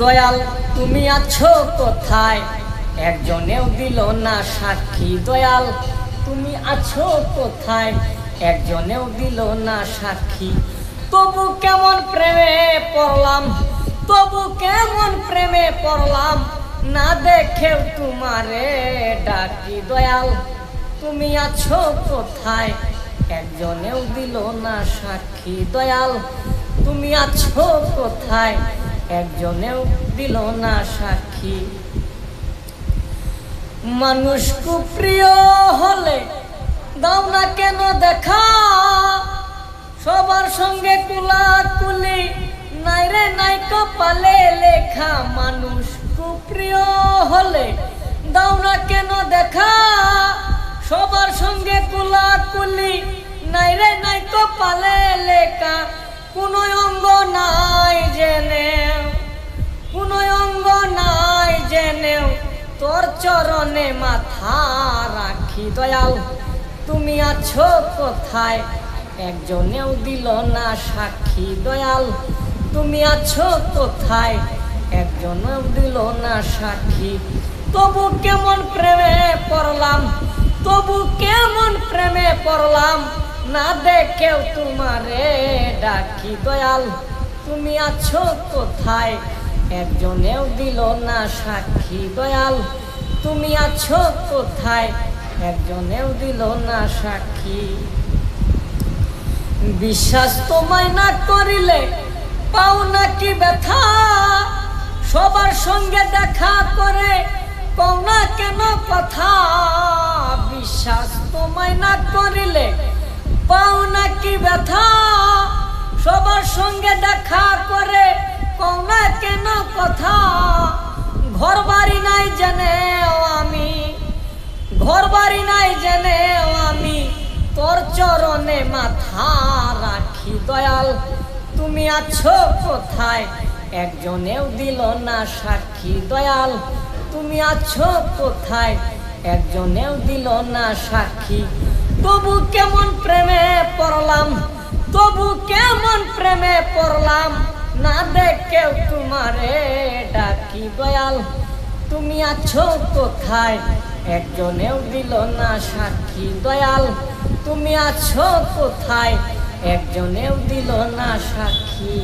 দয়াল তুমি আছো কোথায়, একজনেও দিল না সাক্ষী। দয়াল তুমি আছো কোথায়, একজনেও দিল না সাক্ষী। তবু কেমন প্রেমে পড়লাম, তবু কেমন প্রেমে পড়লাম, না দেখেও তোমারে ডাকি। দয়াল তুমি আছো কোথায়, একজনেও দিল না সাক্ষী। দয়াল তুমি আছো কোথায়, একজনেও দিল না সাক্ষী। মানুষ খুব প্রিয় হলে দাও না কেন দেখা, সবার সঙ্গে কুলাকুলি নাই রে নাই কপালে লেখা। মানুষ খুব প্রিয় হলে দাও না কেন দেখা, সবার সঙ্গে কুলাকুলি নাই রে নাই কপালে লেখা। কোনো অঙ্গ নাই জেনেও, কোনো অঙ্গ নাই জেনেও, তোর চরণে মাথা রাখি। দয়াল তুমি আছো কোথায়, একজনেও দিল না সাক্ষী। দয়াল তুমি আছো কোথায়, একজনেও দিল না সাক্ষী। তবু কেমন প্রেমে পড়লাম, তবু কেমন প্রেমে পড়লাম, না দেখেও তোমারে ডাকি। দয়াল তুমি আছো কোথায়, একজনেও দিল না সাক্ষী। দয়াল তুমি আছো কোথায়, একজনেও দিল না সাক্ষী। বিশ্বাস তোমায় না করিলে পাও নাকি ব্যথা, সবার সঙ্গে দেখা করে কও না কেন কথা। বিশ্বাস তোমায় না করিলে পাও নাকি ব্যথা, সবার সঙ্গে দেখা করে কও না কেন কথা। ঘর বাড়ি নাই জেনেও আমি, ঘর বাড়ি নাই জেনেও আমি, তোর চরণে মাথা রাখি। দয়াল তুমি আছো কোথায়, একজনেও দিল না সাক্ষী। দয়াল তুমি আছো কোথায়, একজনেও দিল না সাক্ষী। তবু কেমন প্রেমে পড়লাম, তবু কেমন প্রেমে পড়লাম, না দেখেও তোমারে ডাকি। দয়াল তুমি আছো কোথায়, একজনেও দিল না সাক্ষী। দয়াল তুমি আছো কোথায়, একজনেও দিল না সাক্ষী।